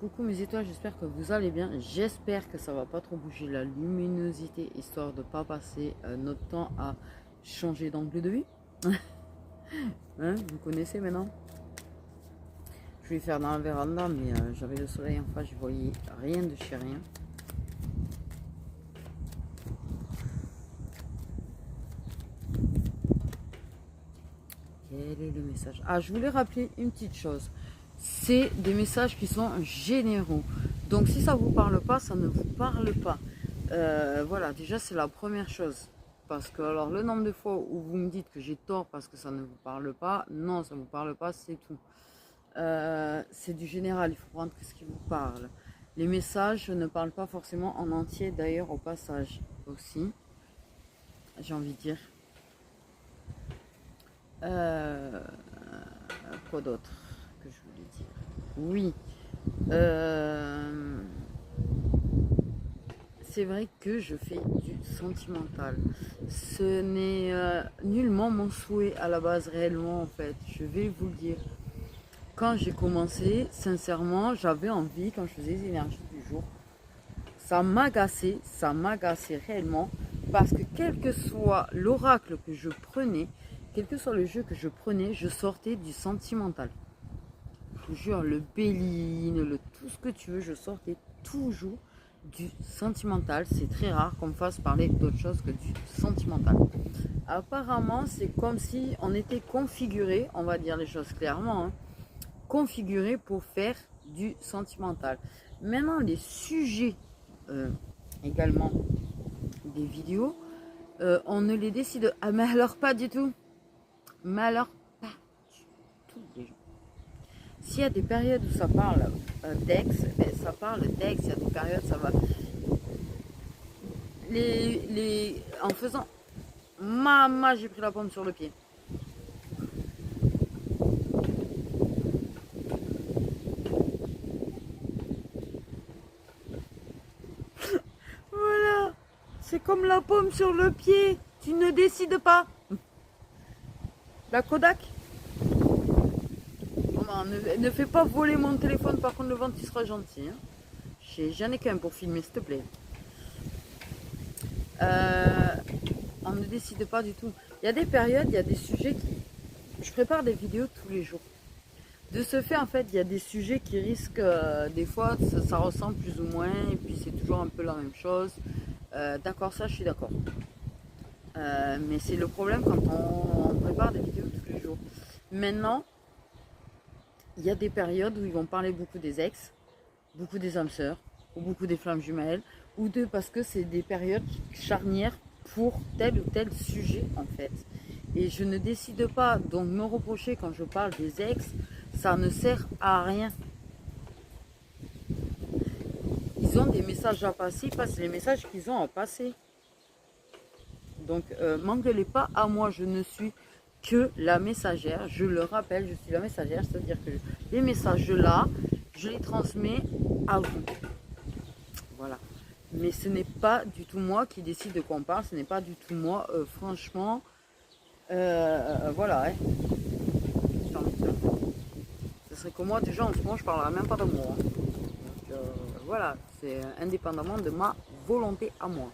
coucou mes étoiles, j'espère que vous allez bien. J'espère que ça va pas trop bouger la luminosité, histoire de pas passer notre temps à changer d'angle de vue. Hein, vous connaissez maintenant. Je vais faire dans la véranda, mais j'avais le soleil en face, je voyais rien de chez rien. Quel est le message? Ah, je voulais rappeler une petite chose. C'est des messages qui sont généraux. Donc si ça ne vous parle pas, ça ne vous parle pas. Voilà, déjà c'est la première chose. Parce que alors le nombre de fois où vous me dites que j'ai tort parce que ça ne vous parle pas, non, ça ne vous parle pas, c'est tout. C'est du général, il faut prendre que ce qui vous parle. Les messages ne parlent pas forcément en entier, d'ailleurs au passage aussi, j'ai envie de dire. Quoi d'autre que je voulais dire? Oui. C'est vrai que je fais du sentimental. Ce n'est nullement mon souhait à la base réellement en fait. Je vais vous le dire. Quand j'ai commencé, sincèrement, j'avais envie, quand je faisais les énergies du jour, ça m'agaçait réellement. Parce que quel que soit l'oracle que je prenais, quel que soit le jeu que je prenais, je sortais du sentimental. Je vous jure, le Béline, tout ce que tu veux, je sortais toujours du sentimental. C'est très rare qu'on me fasse parler d'autre chose que du sentimental. Apparemment, c'est comme si on était configuré, on va dire les choses clairement, hein, configuré pour faire du sentimental. Maintenant, les sujets également des vidéos, on ne les décide. Ah, mais alors pas du tout. Mais alors pas du tout, les gens. S'il y a des périodes où ça parle d'ex, ben, ça parle d'ex. Il y a des périodes, ça va. En faisant. Maman, j'ai pris la pomme sur le pied. Voilà. C'est comme la pomme sur le pied. Tu ne décides pas. La Kodak. Non, ne fais pas voler mon téléphone, par contre le vent tu seras gentil. Hein. J'en ai qu'un pour filmer, s'il te plaît. On ne décide pas du tout. Il y a des périodes, il y a des sujets qui... Je prépare des vidéos tous les jours. De ce fait, en fait, il y a des sujets qui risquent, des fois, ça ressemble plus ou moins, et puis c'est toujours un peu la même chose. D'accord, ça, je suis d'accord. Mais c'est le problème quand on prépare des vidéos tous les jours. Maintenant, il y a des périodes où ils vont parler beaucoup des ex, beaucoup des âmes sœurs, ou beaucoup des flammes jumelles, ou parce que c'est des périodes charnières pour tel ou tel sujet en fait. Et je ne décide pas, donc me reprocher quand je parle des ex, ça ne sert à rien. Ils ont des messages à passer, ils passent les messages qu'ils ont à passer. Donc m'engueulez pas à moi, je ne suis que la messagère, je le rappelle, je suis la messagère, c'est-à-dire que les messages là, je les transmets à vous. Voilà. Mais ce n'est pas du tout moi qui décide de quoi on parle, ce n'est pas du tout moi, franchement, voilà. Hein. Ce serait que moi, déjà, en ce moment, je parlerai même pas de moi. Hein. Donc, voilà, c'est indépendamment de ma volonté à moi.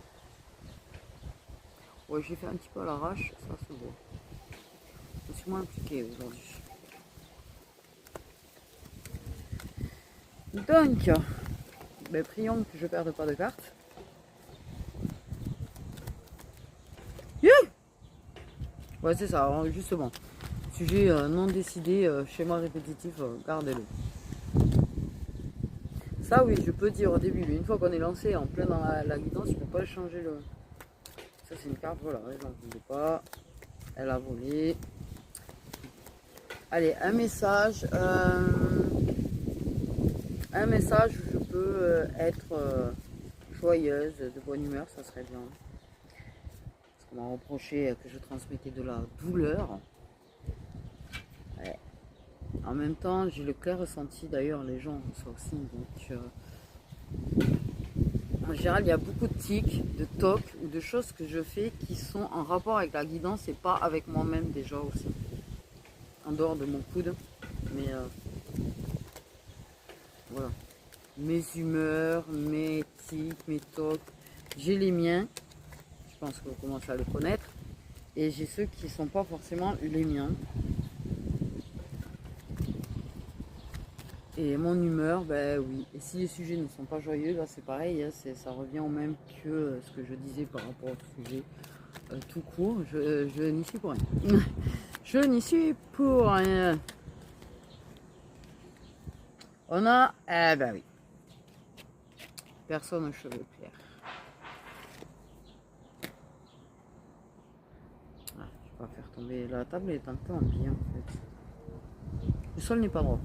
Ouais, j'ai fait un petit peu à l'arrache, ça se voit. Je suis moins impliquée aujourd'hui. Donc, ben, prions que je ne perde pas de cartes. Ouais, c'est ça, justement. Sujet non décidé, schéma répétitif, gardez-le. Ça, oui, je peux dire au début, mais une fois qu'on est lancé en plein dans la guidance, je ne peux pas changer le... Ça, c'est une carte, voilà, elle n'en voulait pas. Elle a volé. Allez, un message. Un message où je peux être joyeuse, de bonne humeur, ça serait bien. Parce qu'on m'a reproché que je transmettais de la douleur. Ouais. En même temps, j'ai le clair ressenti, d'ailleurs, les gens ont ça aussi. Donc, en général, il y a beaucoup de tics, de tocs ou de choses que je fais qui sont en rapport avec la guidance et pas avec moi-même déjà aussi. En dehors de mon coude. Mais voilà. mes humeurs, mes tics, mes tocs. J'ai les miens, je pense que vous commencez à le connaître. Et j'ai ceux qui ne sont pas forcément les miens. Et mon humeur, ben oui. Et si les sujets ne sont pas joyeux, là c'est pareil, hein, ça revient au même que ce que je disais par rapport au sujet tout court. Je n'y suis pour rien. Je n'y suis pour rien. On a, eh ben oui, personne aux cheveux clairs. Ah, je vais pas faire tomber la table, elle est un peu en biais en fait. Le sol n'est pas droit.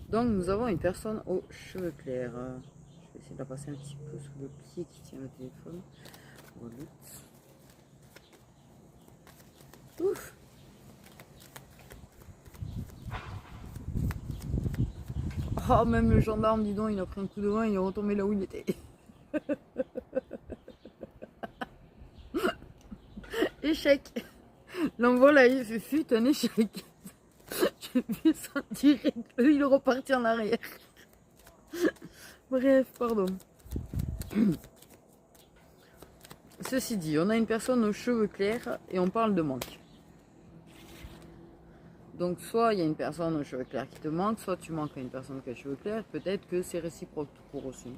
Donc nous avons une personne aux cheveux clairs. Je vais essayer de la passer un petit peu sous le pied qui tient le téléphone. Voilà. Ouf. Oh, même le gendarme, dis donc, il a pris un coup de vent, il est retombé là où il était. Échec. L'envol a fut un échec. J'ai vu ça direct. Il est reparti en arrière. Bref, pardon. Ceci dit, on a une personne aux cheveux clairs et on parle de manque. Donc soit il y a une personne aux cheveux clairs qui te manque, soit tu manques à une personne qui a les cheveux clairs. Peut-être que c'est réciproque tout court aussi.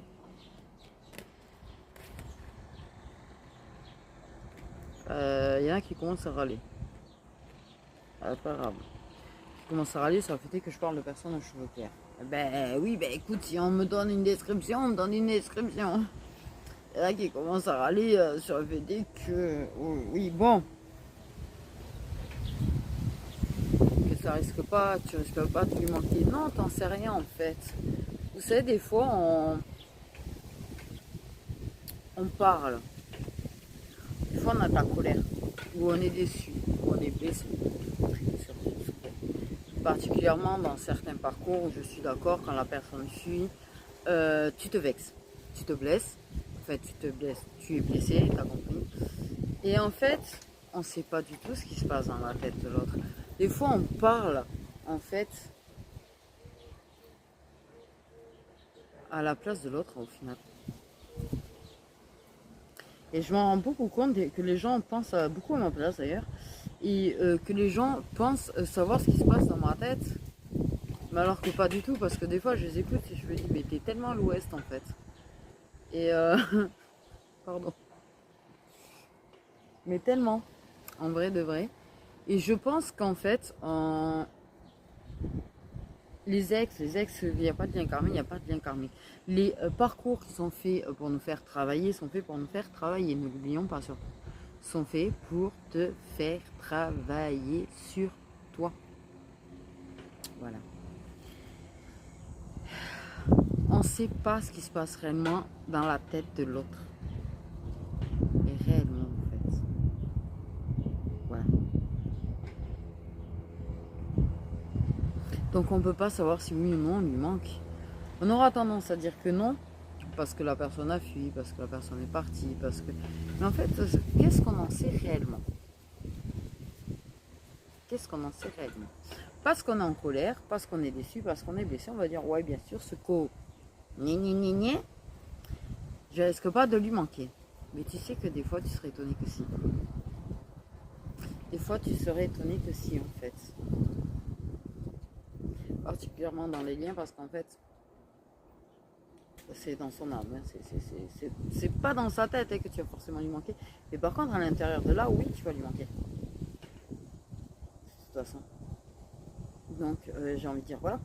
Il y en a qui commencent à râler. Pas grave. Qui commencent à râler, ça va fêter que je parle de personnes aux cheveux clairs. Ben oui, ben écoute, si on me donne une description, on me donne une description. Il y en a qui commencent à râler sur le fait que... oui, bon. Que ça risque pas, tu risques pas de lui manquer. Non, t'en sais rien en fait. Vous savez, des fois, on parle. Des fois, on a de la colère. Ou on est déçu. Ou on est blessé. Particulièrement dans certains parcours où je suis d'accord, quand la personne suit, tu te vexes, tu te blesses, en fait tu te blesses, tu es blessé, t'as compris. Et en fait, on ne sait pas du tout ce qui se passe dans la tête de l'autre. Des fois on parle, en fait, à la place de l'autre au final. Et je m'en rends beaucoup compte que les gens pensent beaucoup à ma place d'ailleurs. Et que les gens pensent savoir ce qui se passe dans ma tête. Mais alors que pas du tout, parce que des fois je les écoute et je me dis mais t'es tellement à l'ouest en fait. Et pardon. Mais tellement, en vrai de vrai. Et je pense qu'en fait, les ex, il n'y a pas de lien karmique, il n'y a pas de lien karmique. Les parcours qui sont faits pour nous faire travailler sont faits pour nous faire travailler, ne l'oublions pas surtout. Sont faits pour te faire travailler sur toi. Voilà. On ne sait pas ce qui se passe réellement dans la tête de l'autre. Et réellement, en fait. Voilà. Donc on ne peut pas savoir si oui ou non on lui manque. On aura tendance à dire que non, parce que la personne a fui, parce que la personne est partie, parce que... Mais en fait, qu'est-ce qu'on en sait réellement? Qu'est-ce qu'on en sait réellement? Parce qu'on est en colère, parce qu'on est déçu, parce qu'on est blessé, on va dire, ouais, bien sûr, ce co... je risque pas de lui manquer. Mais tu sais que des fois, tu serais étonné que si. Des fois, tu serais étonné que si, en fait. Particulièrement dans les liens, parce qu'en fait, c'est dans son âme. Hein. C'est pas dans sa tête hein, que tu vas forcément lui manquer. Mais par contre, à l'intérieur de là, oui, tu vas lui manquer. De toute façon. Donc, j'ai envie de dire, voilà.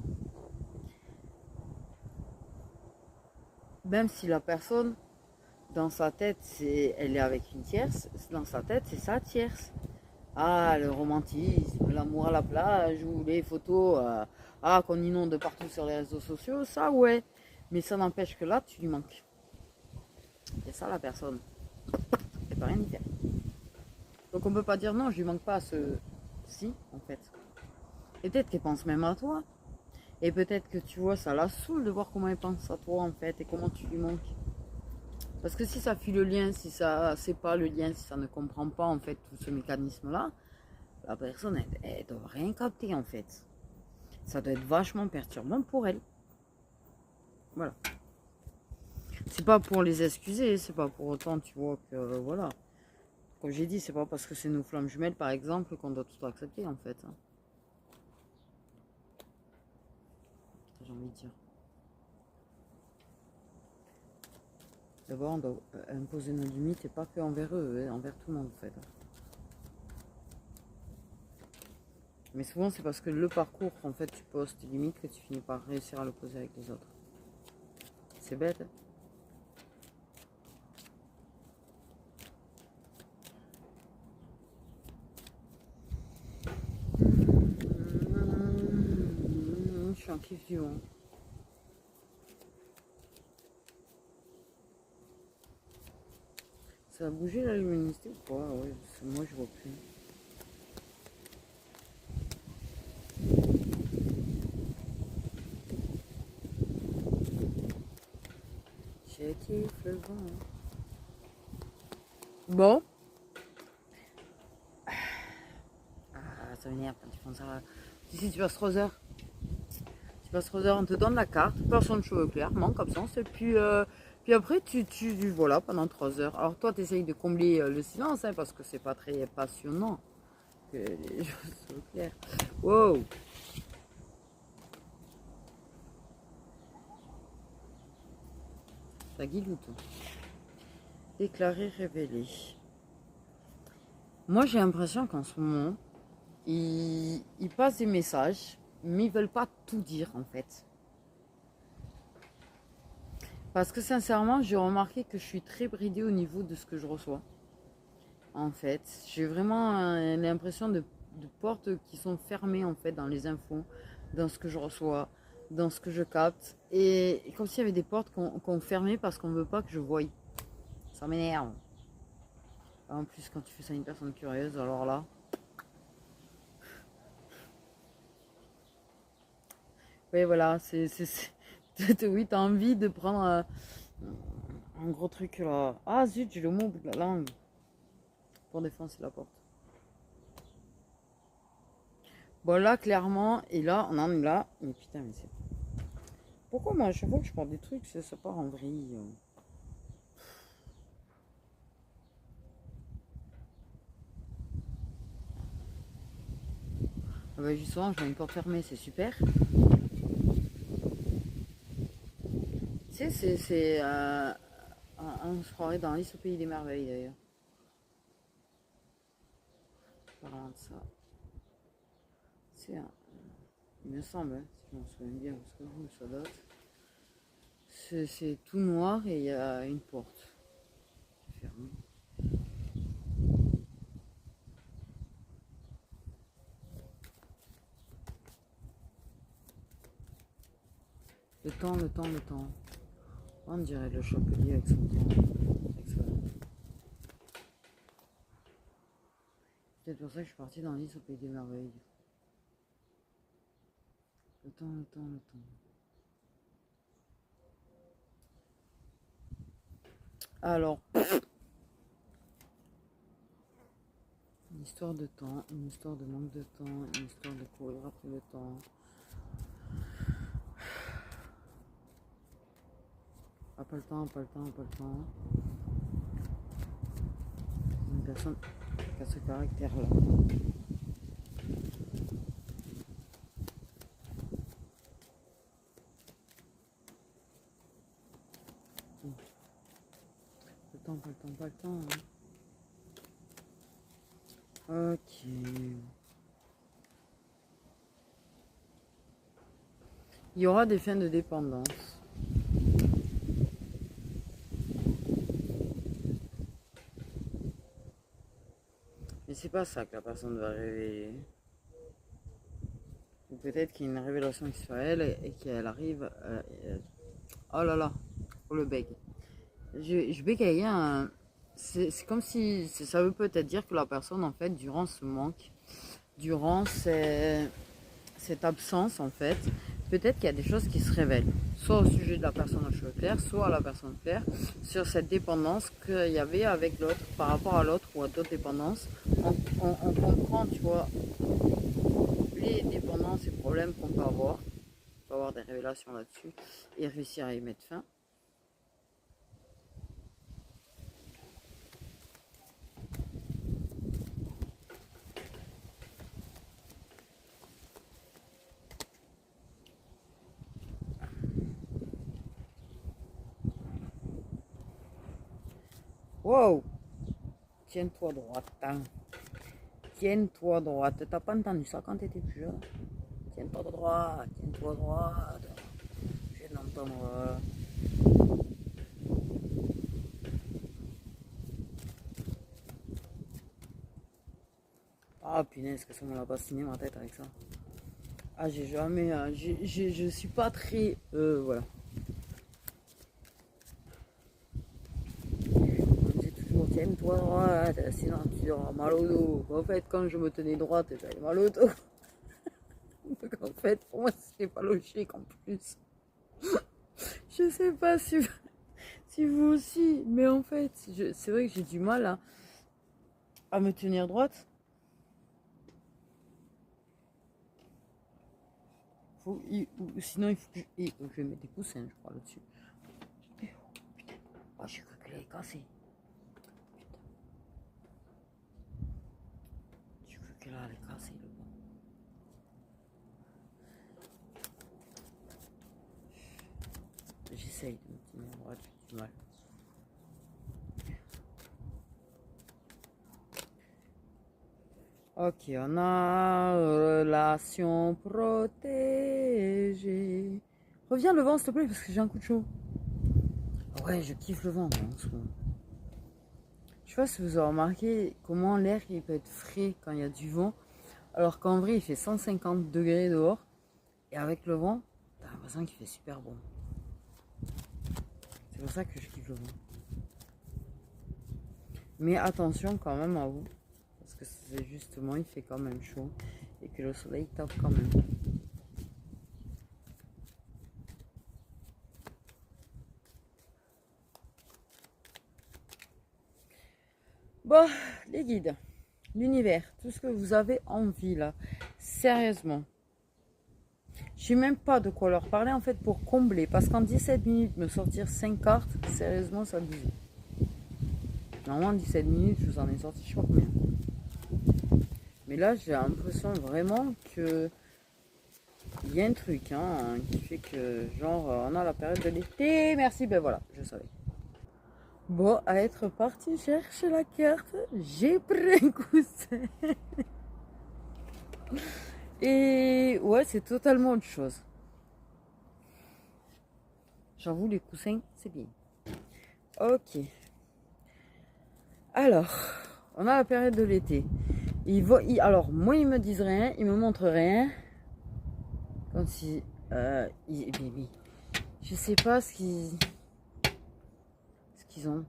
Même si la personne, dans sa tête, elle est avec une tierce, dans sa tête, c'est sa tierce. Ah, le romantisme, l'amour à la plage ou les photos qu'on inonde partout sur les réseaux sociaux, ça ouais. Mais ça n'empêche que là, tu lui manques. Et ça, la personne, elle peut rien y faire. Donc on peut pas dire non, je lui manque pas à ce... Si, en fait. Et peut-être qu'elle pense même à toi. Et peut-être que tu vois, ça la saoule de voir comment elle pense à toi, en fait, et comment tu lui manques. Parce que si ça fuit le lien, si ça c'est pas le lien, si ça ne comprend pas, en fait, tout ce mécanisme-là, la personne, elle doit rien capter, en fait. Ça doit être vachement perturbant pour elle. Voilà. C'est pas pour les excuser, c'est pas pour autant, tu vois, que voilà. Comme j'ai dit, c'est pas parce que c'est nos flammes jumelles, par exemple, qu'on doit tout accepter, en fait. Hein. J'ai envie de dire. D'abord, on doit imposer nos limites et pas que envers eux, hein, envers tout le monde, en fait. Mais souvent, c'est parce que le parcours, en fait, tu poses tes limites que tu finis par réussir à le poser avec les autres. C'est bête, hein. Je suis en kiff du vent. Ça a bougé la luminosité ou pas? Ouais, moi je vois plus. J'ai kiff le vent. Bon. Ah, ça m'énerve quand tu fais ça. Si tu passes 3 heures. Tu passes 3 heures, on te donne la carte, personne de cheveux clairs, manque absence, et puis après, voilà, pendant 3 heures. Alors toi, tu essayes de combler le silence, hein, parce que c'est pas très passionnant que les choses soient claires. Wow! Ça guiloute. Déclaré, révélé. Moi, j'ai l'impression qu'en ce moment, ils passent des messages, mais ils veulent pas tout dire, en fait. Parce que sincèrement, j'ai remarqué que je suis très bridée au niveau de ce que je reçois. En fait, j'ai vraiment l'impression de portes qui sont fermées en fait dans les infos, dans ce que je reçois, dans ce que je capte. Et comme s'il y avait des portes qu'on fermait parce qu'on veut pas que je voie. Ça m'énerve. En plus, quand tu fais ça à une personne curieuse, alors là. Oui, voilà, oui, t'as envie de prendre un gros truc là. Ah zut, j'ai le mot au bout de la langue. Pour défoncer la porte. Bon, là, clairement, et là, on en est là. Mais putain, mais c'est. Pourquoi moi, à chaque fois que je porte des trucs, ça part en vrille. Ah bah, justement, je vois une porte fermée, c'est super. Tu sais, c'est je croirais dans Alice au pays des merveilles d'ailleurs. Parlant de ça. C'est il me semble, hein, si je m'en souviens bien, parce que ça date. C'est tout noir et il y a une porte fermée. Le temps, le temps, le temps. On dirait le chapelier avec son temps. C'est pour ça que je suis partie dans l'île au pays des merveilles. Le temps, le temps, le temps. Alors, une histoire de temps, une histoire de manque de temps, une histoire de courir après le temps. Ah, pas le temps, pas le temps, pas le temps. Une personne qui a ce caractère-là. Pas le temps, pas le temps, pas le temps. Hein. Ok. Il y aura des fins de dépendance. Mais c'est pas ça que la personne va révéler. Ou peut-être qu'il y a une révélation qui soit elle et qu'elle arrive. Oh là là, oh le bec. Je bégaye. Hein. C'est comme si ça veut peut-être dire que la personne, en fait, durant ce manque, durant cette absence, en fait, peut-être qu'il y a des choses qui se révèlent. Soit au sujet de la personne aux cheveux clairs, soit à la personne claire, sur cette dépendance qu'il y avait avec l'autre, par rapport à l'autre ou à d'autres dépendances. On comprend, tu vois, les dépendances et problèmes qu'on peut avoir. peux avoir des révélations là-dessus et réussir à y mettre fin. Wow! Tiens-toi droite, hein. Tiens-toi droite. T'as pas entendu ça quand t'étais plus jeune? Tiens-toi droite, tiens-toi droite. Je viens d'entendre. Ah punaise, que ça me l'a bassiné ma tête avec ça. Ah, j'ai jamais. Je suis pas très. Voilà. On dit toujours tiens-toi droite, sinon tu auras mal au dos. En fait, quand je me tenais droite, j'avais mal au dos. Donc en fait, pour moi, c'était pas logique en plus. Je sais pas si vous aussi, mais en fait, c'est vrai que j'ai du mal à me tenir droite. Sinon, il faut que je vais mettre des coussins, je crois, là-dessus. Oh, j'ai cru qu'elle avait cassé. Putain. J'ai cru qu'elle allait casser le banc. J'essaye de me tenir droite, j'ai du mal. Ok, on a relation protégée. Reviens le vent, s'il te plaît, parce que j'ai un coup de chaud. Ouais, je kiffe le vent en ce moment. Je sais pas si vous avez remarqué comment l'air il peut être frais quand il y a du vent, alors qu'en vrai il fait 150 degrés dehors, et avec le vent, t'as l'impression qu'il fait super bon. C'est pour ça que je kiffe le vent. Mais attention quand même à vous, parce que c'est justement, il fait quand même chaud, et que le soleil tape quand même. Bon, les guides, l'univers, tout ce que vous avez envie là, sérieusement. Je sais même pas de quoi leur parler en fait pour combler, parce qu'en 17 minutes, me sortir 5 cartes, sérieusement, ça abuse. Normalement, 17 minutes, je vous en ai sorti, je sais pas combien. Mais là, j'ai l'impression vraiment que il y a un truc hein, qui fait que, genre, on a la période de l'été. Merci, ben voilà, je savais. Bon, à être parti chercher la carte, j'ai pris un coussin. Et ouais, c'est totalement autre chose. J'avoue, les coussins, c'est bien. Ok. Alors, on a la période de l'été. Alors, moi, ils me disent rien, ils me montrent rien. Comme si... je sais pas ce qu'ils ont.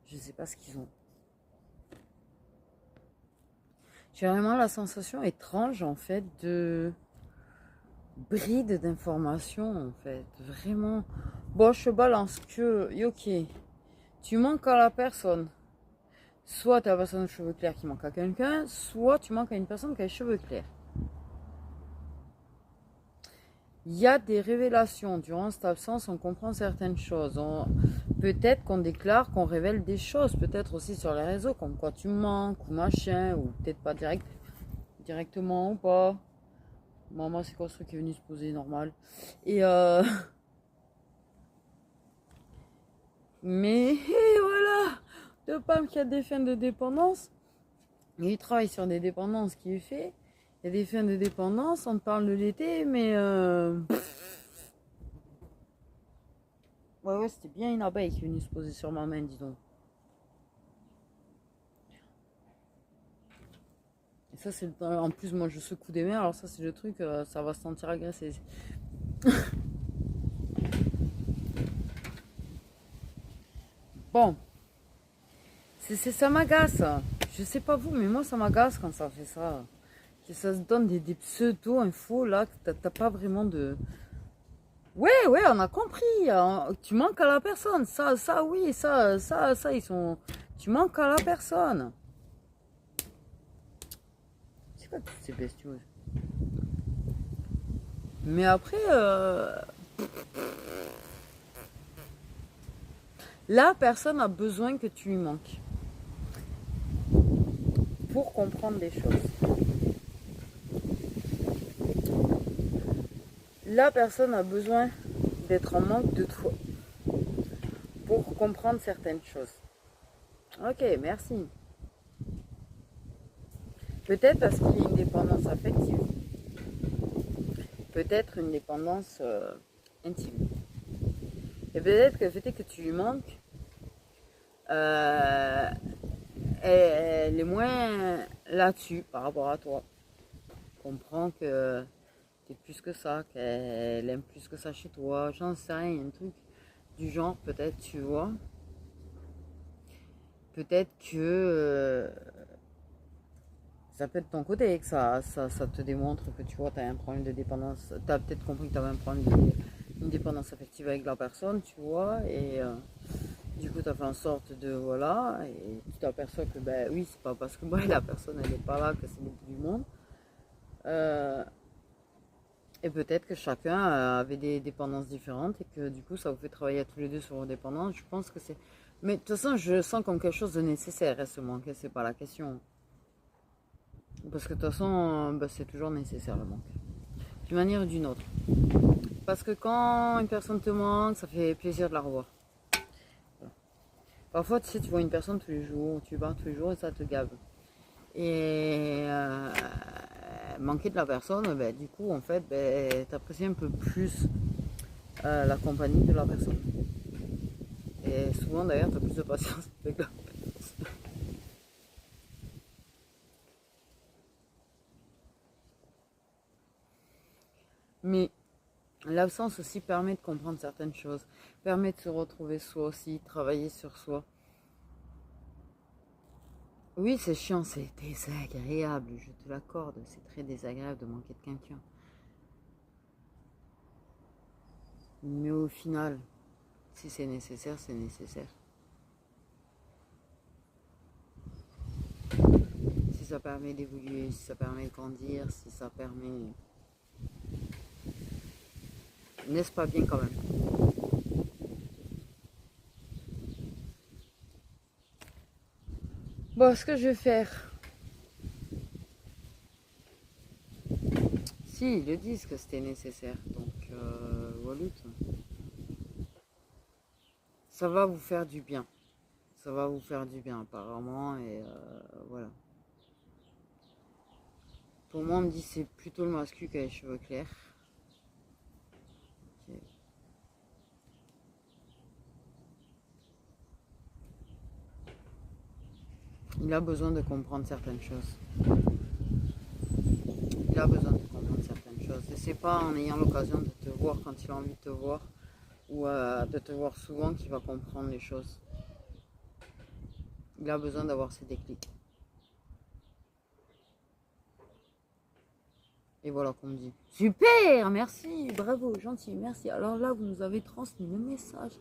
Je sais pas ce qu'ils ont. J'ai vraiment la sensation étrange, en fait, de bride d'informations, en fait. Vraiment. Bon, je balance que... Ok. Tu manques à la personne. Soit tu as la personne aux cheveux clairs qui manque à quelqu'un, soit tu manques à une personne qui a les cheveux clairs. Il y a des révélations. Durant cette absence, on comprend certaines choses. Peut-être qu'on déclare qu'on révèle des choses. Peut-être aussi sur les réseaux, comme quoi tu manques ou machin, ou peut-être pas directement ou pas. Maman, c'est quoi ce truc qui est venu se poser normal. Et mais voilà, de Pam qui a des fins de dépendance. Il travaille sur des dépendances qui est fait. Il y a des fins de dépendance, on te parle de l'été, mais ouais, c'était bien une abeille qui est venue se poser sur ma main, dis donc. Et ça, c'est en plus, moi je secoue des mains, alors ça, c'est le truc, ça va se sentir agressé. Bon, ça m'agace. Je sais pas vous, mais moi ça m'agace quand ça fait ça. Que ça se donne des pseudo-infos là, que t'as pas vraiment de. Ouais, on a compris. Tu manques à la personne. Oui, ils sont. Tu manques à la personne. C'est quoi toutes ces bestioles? Mais après, la personne a besoin que tu lui manques pour comprendre des choses. La personne a besoin d'être en manque de toi pour comprendre certaines choses. Ok, merci. Peut-être parce qu'il y a une dépendance affective. Peut-être une dépendance intime. Et peut-être que le fait que tu lui manques, euh, elle est moins là-dessus par rapport à toi. Comprends que t'es plus que ça, qu'elle aime plus que ça chez toi. J'en sais rien, un truc du genre, peut-être, tu vois. Peut-être que ça peut être ton côté, que ça te démontre que tu vois, tu as un problème de dépendance. Tu as peut-être compris que tu avais un problème une dépendance affective avec la personne, tu vois, et du coup, tu as fait en sorte de, voilà, et tu t'aperçois que, ben oui, c'est pas parce que moi, la personne, elle n'est pas là que c'est le bout du monde. Euh, et peut-être que chacun avait des dépendances différentes et que du coup, ça vous fait travailler à tous les deux sur vos dépendances. Je pense que c'est. Mais de toute façon, je sens comme quelque chose de nécessaire, ce manque, c'est pas la question. Parce que de toute façon, bah, c'est toujours nécessaire le manque. D'une manière ou d'une autre. Parce que quand une personne te manque, ça fait plaisir de la revoir. Voilà. Parfois, tu sais, tu vois une personne tous les jours, tu parles tous les jours et ça te gave. Et manquer de la personne, bah, du coup, en fait, bah, tu apprécies un peu plus la compagnie de la personne. Et souvent, d'ailleurs, tu as plus de patience avec la personne. Mais l'absence aussi permet de comprendre certaines choses, permet de se retrouver soi aussi, travailler sur soi. Oui, c'est chiant, c'est désagréable, je te l'accorde, c'est très désagréable de manquer de quelqu'un. Mais au final, si c'est nécessaire, c'est nécessaire. Si ça permet d'évoluer, si ça permet de grandir, si ça permet... N'est-ce pas bien quand même? Bon, ce que je vais faire... Si, ils le disent que c'était nécessaire, donc voilà. Ça va vous faire du bien. Ça va vous faire du bien apparemment et voilà. Pour moi, on me dit c'est plutôt le masculin qui a les cheveux clairs. Ok. Il a besoin de comprendre certaines choses. Il a besoin de comprendre certaines choses. Et c'est pas en ayant l'occasion de te voir quand il a envie de te voir ou de te voir souvent qu'il va comprendre les choses. Il a besoin d'avoir ces déclics. Et voilà qu'on me dit. Super, merci, bravo, gentil, merci. Alors là, vous nous avez transmis le message.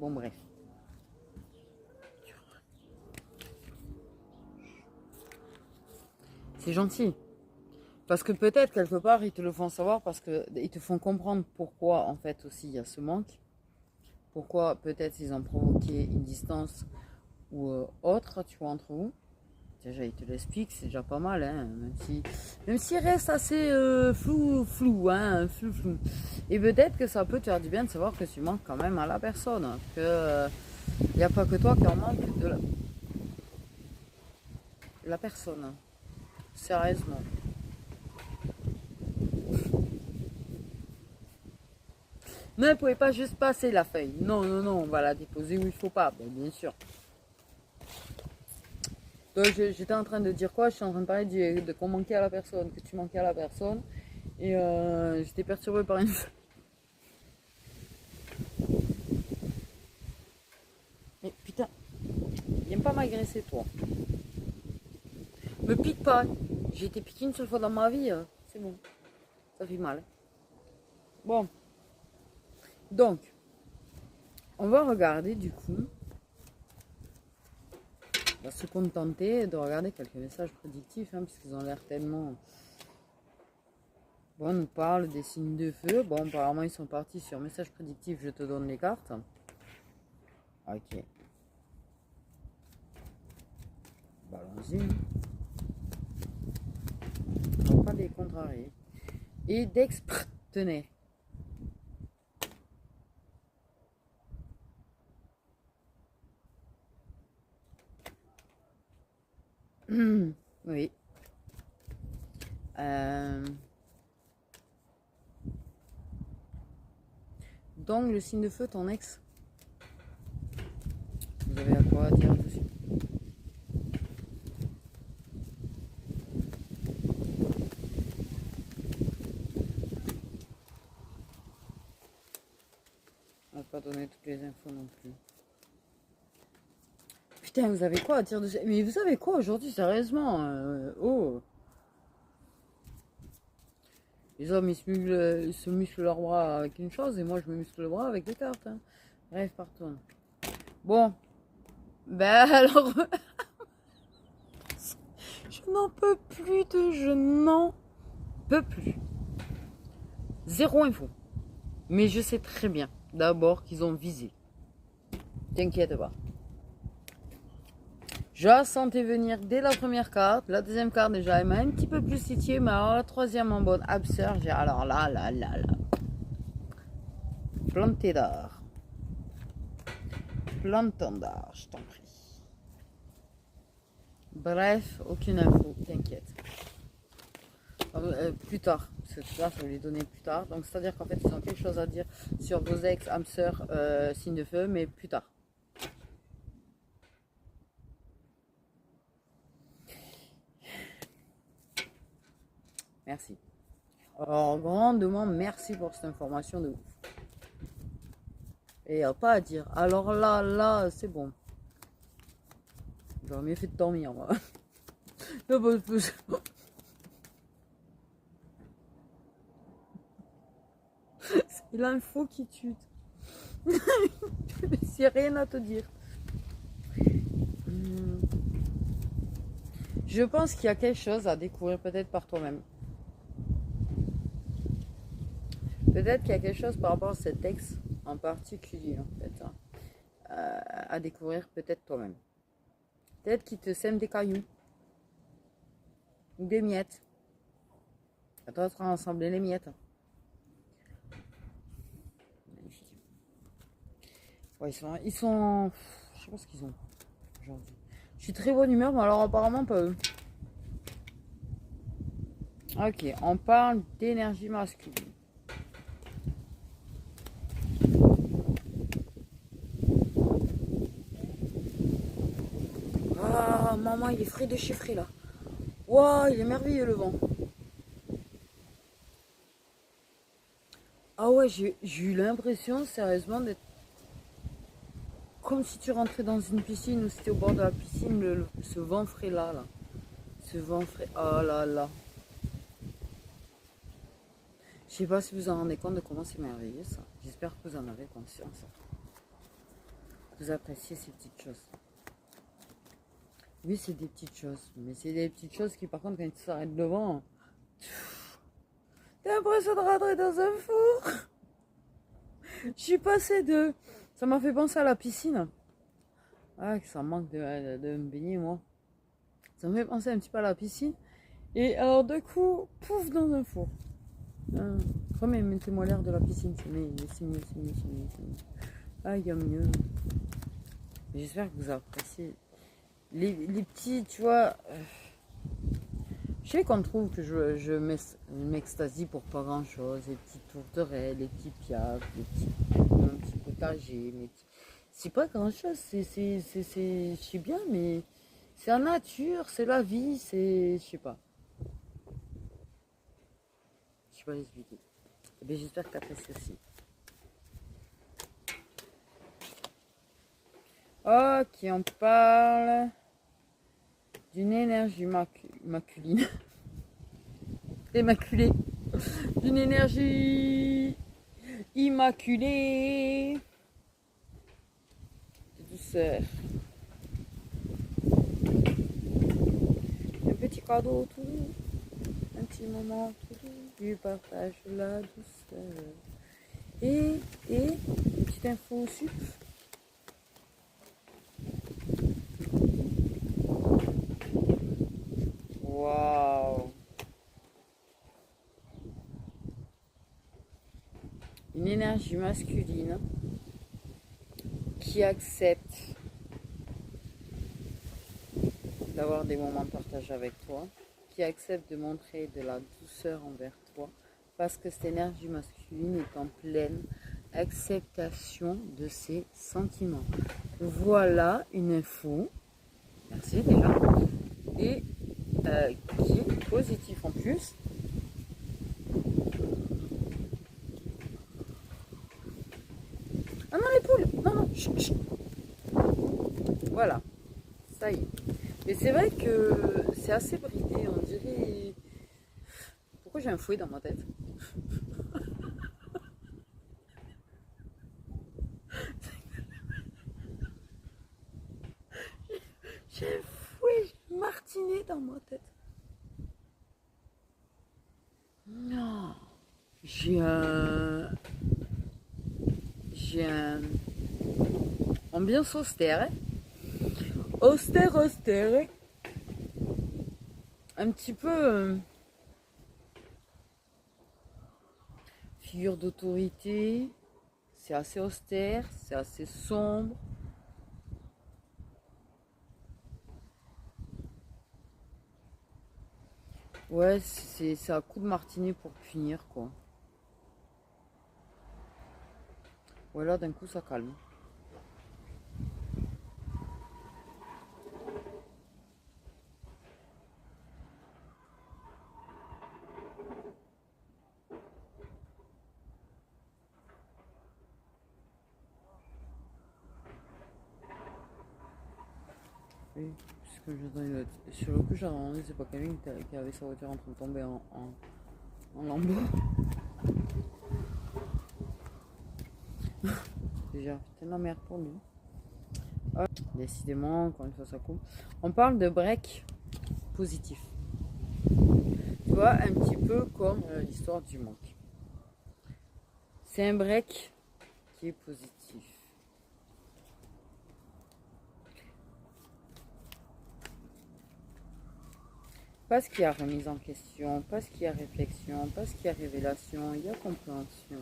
Bon, bref. C'est gentil. Parce que peut-être quelque part ils te le font savoir parce qu'ils te font comprendre pourquoi en fait aussi il y a ce manque. Pourquoi peut-être ils ont provoqué une distance ou autre, tu vois, entre vous. Déjà ils te l'expliquent, c'est déjà pas mal, hein, même s'il reste assez flou, hein, flou. Et peut-être que ça peut te faire du bien de savoir que tu manques quand même à la personne. Que il n'y a pas que toi qui en manque de la personne. Sérieusement. Non, elle ne pouvait pas juste passer la feuille. Non, non, non, on va la déposer où il faut pas, bien sûr. Donc j'étais en train de dire quoi? Je suis en train de parler de qu'on manquait à la personne, que tu manquais à la personne. Et j'étais perturbée par une... Mais putain, viens pas m'agresser toi. Me pique pas. J'ai été piquée une seule fois dans ma vie. C'est bon. Ça fait mal. Bon. Donc, on va regarder du coup. On va se contenter de regarder quelques messages prédictifs, hein, puisqu'ils ont l'air tellement Bon, on nous parle des signes de feu. Bon, apparemment, ils sont partis sur message prédictif. Je te donne les cartes. Ok. Bah, allons-y. On va pas les contrarier. Et d'expartenaire. Oui. Donc, le signe de feu, ton ex, vous avez à quoi dire dessus? On va pas donner toutes les infos non plus. Putain, vous avez quoi à dire dessus? Mais vous avez quoi aujourd'hui, sérieusement? Oh! Les hommes, ils se musclent leurs bras avec une chose et moi, je me muscle le bras avec des cartes. Hein. Bref, partout. Bon. Ben alors... je n'en peux plus je n'en peux plus. Zéro info. Mais je sais très bien, d'abord, qu'ils ont visé. T'inquiète pas. Je sentais venir dès la première carte. La deuxième carte, déjà, elle m'a un petit peu plus titillé. Mais alors, la troisième en bonne absurde, j'ai alors là. Planté d'art. Planton d'art, je t'en prie. Bref, aucune info, t'inquiète. Plus tard, parce que là, je vais les donner plus tard. Donc, c'est-à-dire qu'en fait, ils ont quelque chose à dire sur vos ex, âme sœur, signe de feu, mais plus tard. Merci. Alors, grandement merci pour cette information de ouf. Et il n'y a pas à dire. Alors là, c'est bon. J'aurais mieux fait de dormir, moi. C'est l'info qui tue. C'est rien à te dire. Je pense qu'il y a quelque chose à découvrir peut-être par toi-même. Peut-être qu'il y a quelque chose par rapport à cet ex en particulier, en fait, hein, à découvrir peut-être toi-même. Peut-être qu'il te sème des cailloux ou des miettes. À toi de rassembler les miettes. Magnifique. Ouais, ils sont, je sais pas ce qu'ils ont aujourd'hui. Je suis très bonne humeur, mais alors apparemment pas eux. Ok, on parle d'énergie masculine. Ah, maman, il est frais de chez frais là. Waouh, il est merveilleux le vent. Ah ouais, j'ai eu l'impression, sérieusement, d'être comme si tu rentrais dans une piscine ou si tu es au bord de la piscine, ce vent frais là. Ce vent frais, oh là là. Je sais pas si vous en rendez compte de comment c'est merveilleux ça. J'espère que vous en avez conscience. Vous appréciez ces petites choses. Oui, c'est des petites choses. Mais c'est des petites choses qui, par contre, quand tu s'arrêtes devant, t'as l'impression de rentrer dans un four. Je suis passée de... Ça m'a fait penser à la piscine. Ah, que ça manque de me baigner, moi. Ça me fait penser un petit peu à la piscine. Et alors, du coup, pouf, dans un four. Quand même, mettez-moi l'air de la piscine. C'est mieux. Ah, il y a mieux. J'espère que vous appréciez. Les petits, tu vois... je sais qu'on trouve que je m'extasie pour pas grand chose, les petites tourterelles, les petits piafs, un petit potager, mais c'est pas grand chose, je sais bien, mais c'est la nature, c'est la vie, je sais pas l'expliquer. Et bien j'espère que t'apprécies aussi. Ok, on parle d'une énergie masculine. Immaculée. D'une énergie immaculée. De douceur. Un petit cadeau tout doux. Un petit moment tout doux. tu partages la douceur. Et, une petite info aussi. Waouh! Une énergie masculine qui accepte d'avoir des moments de partage avec toi, qui accepte de montrer de la douceur envers toi, parce que cette énergie masculine est en pleine acceptation de ses sentiments. Voilà une info, merci déjà, et qui est positif en plus. Ah non, les poules, non, non, chut, chut. Voilà, ça y est. Mais c'est vrai que c'est assez bridé, on dirait... Pourquoi j'ai un fouet dans ma tête? J'ai un fouet martiné dans ma tête. Non. J'ai un... Ambiance austère. Hein. Austère, austère. Hein. Un petit peu... figure d'autorité. C'est assez austère, c'est assez sombre. Ouais, c'est un coup de martinet pour punir, quoi. Voilà, d'un coup, ça calme. Oui, puisque j'entends une autre. Sur le coup, j'ai demandé, c'est pas quelqu'un qui avait sa voiture en train de tomber en lambeaux. Déjà, putain de la merde pour lui. Ah, décidément, encore une fois, ça coupe. On parle de break positif. Tu vois, un petit peu comme l'histoire du manque. C'est un break qui est positif. Parce qu'il y a remise en question, parce qu'il y a réflexion, parce qu'il y a révélation, il y a compréhension.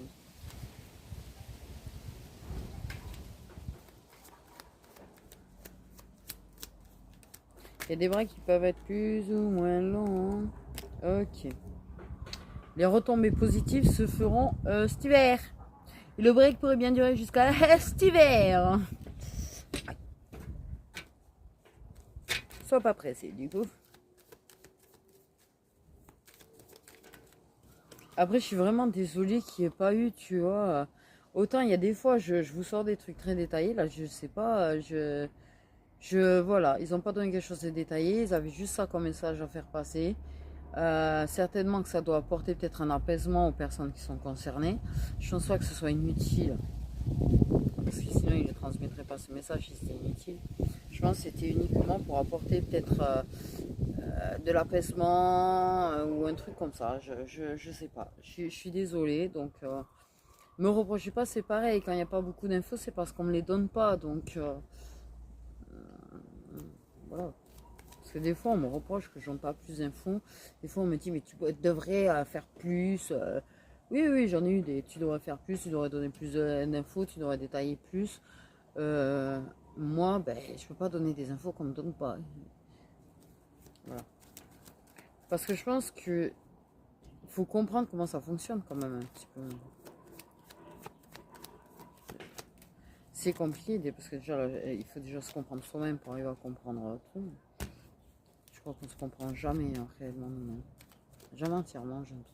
Il y a des breaks qui peuvent être plus ou moins longs. Ok. Les retombées positives se feront cet hiver. Et le break pourrait bien durer jusqu'à cet hiver. Sois pas pressé du coup. Après, je suis vraiment désolée qu'il n'y ait pas eu, tu vois. Autant il y a des fois, je vous sors des trucs très détaillés. Là, je sais pas, voilà, ils n'ont pas donné quelque chose de détaillé. Ils avaient juste ça comme message à faire passer. Certainement que ça doit apporter peut-être un apaisement aux personnes qui sont concernées. Je pense pas que ce soit inutile. Parce que sinon, ils ne transmettraient pas ce message si c'était inutile. Je pense que c'était uniquement pour apporter peut-être de l'apaisement ou un truc comme ça. Je sais pas. Je suis désolée. Donc, me reprochez pas, c'est pareil. Quand il n'y a pas beaucoup d'infos, c'est parce qu'on me les donne pas. Donc, voilà. Parce que des fois, on me reproche que je n'ai pas plus d'infos. Des fois, on me dit, mais tu devrais faire plus. Oui, oui, j'en ai eu des. Tu devrais faire plus, tu devrais donner plus d'infos, tu devrais détailler plus. Moi, ben, je ne peux pas donner des infos qu'on ne me donne pas. Voilà. Parce que je pense que faut comprendre comment ça fonctionne quand même un petit peu. C'est compliqué parce que déjà, il faut déjà se comprendre soi-même pour arriver à comprendre tout. Je crois qu'on se comprend jamais réellement nous-mêmes. Jamais entièrement, j'en doute.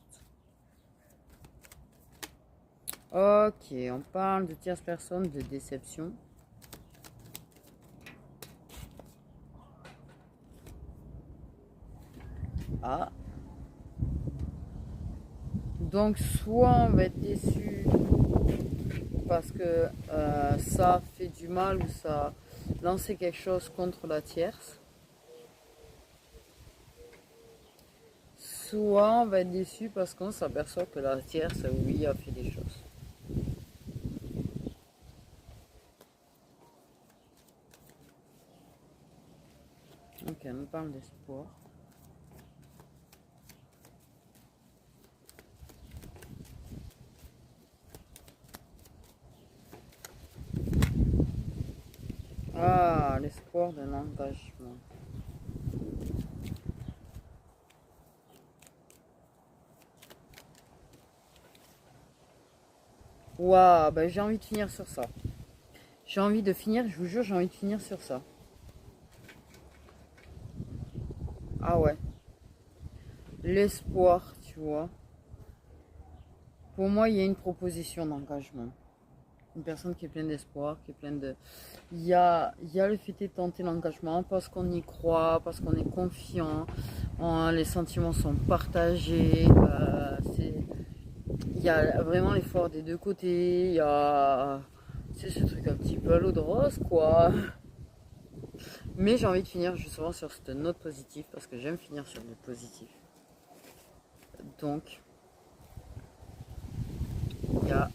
Ok, on parle de tierce personne, de déception. Ah. Donc, soit on va être déçu parce que ça fait du mal ou ça lancer quelque chose contre la tierce. souvent on va être déçu parce qu'on s'aperçoit que la tierce, oui, a fait des choses. Ok, on nous parle d'espoir. Ah, l'espoir d'un engagement. Waouh, ben j'ai envie de finir sur ça. J'ai envie de finir, je vous jure, j'ai envie de finir sur ça. Ah ouais. L'espoir, tu vois. Pour moi, il y a une proposition d'engagement. Une personne qui est pleine d'espoir, qui est pleine de... il y a le fait de tenter l'engagement parce qu'on y croit, parce qu'on est confiant, les sentiments sont partagés, il y a vraiment l'effort des deux côtés, il y a... C'est ce truc un petit peu à l'eau de rose, quoi. Mais j'ai envie de finir justement sur cette note positive parce que j'aime finir sur du positif. Donc, il y a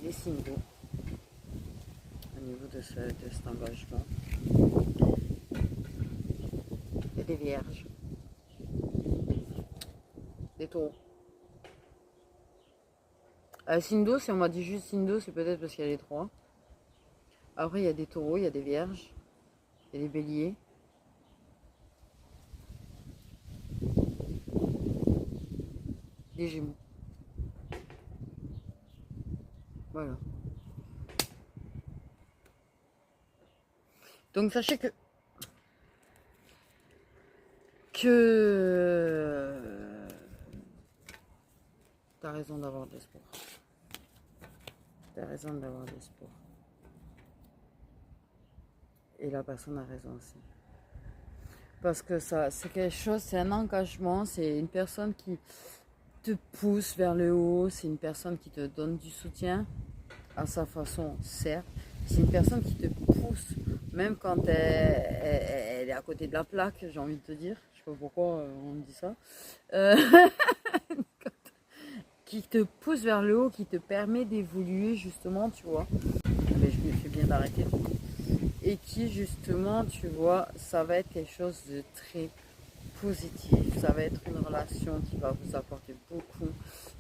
des signaux au niveau de cet engagement. Il y a des vierges, des taureaux. Signe d'eau, si on m'a dit juste signe d'eau, c'est peut-être parce qu'il y a les trois. Après, il y a des taureaux, il y a des vierges, il y a des béliers. Des gémeaux. Voilà. Donc sachez que t'as raison d'avoir de l'espoir. T'as raison d'avoir de l'espoir. Et la personne a raison aussi. Parce que ça, c'est quelque chose, c'est un engagement, c'est une personne qui te pousse vers le haut, c'est une personne qui te donne du soutien à sa façon, certes. C'est une personne qui te pousse, même quand elle est à côté de la plaque, j'ai envie de te dire. Je sais pas pourquoi on dit ça. Euh, qui te pousse vers le haut, qui te permet d'évoluer justement, tu vois. Mais je me fais bien d'arrêter. Et qui justement, tu vois, ça va être quelque chose de très positif. Ça va être une relation qui va vous apporter beaucoup.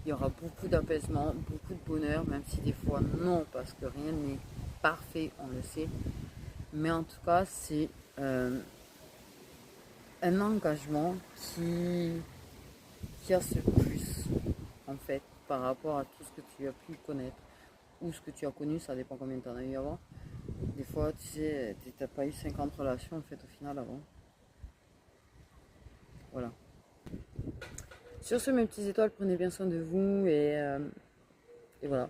Il y aura beaucoup d'apaisement, beaucoup de bonheur, même si des fois non, parce que rien n'est parfait, on le sait. Mais en tout cas, c'est un engagement qui a ce plus, en fait, par rapport à tout ce que tu as pu connaître ou ce que tu as connu, ça dépend combien tu en as eu avant. Des fois, tu sais, tu n'as pas eu 50 relations en fait au final avant. Voilà. Sur ce, mes petites étoiles, prenez bien soin de vous et voilà.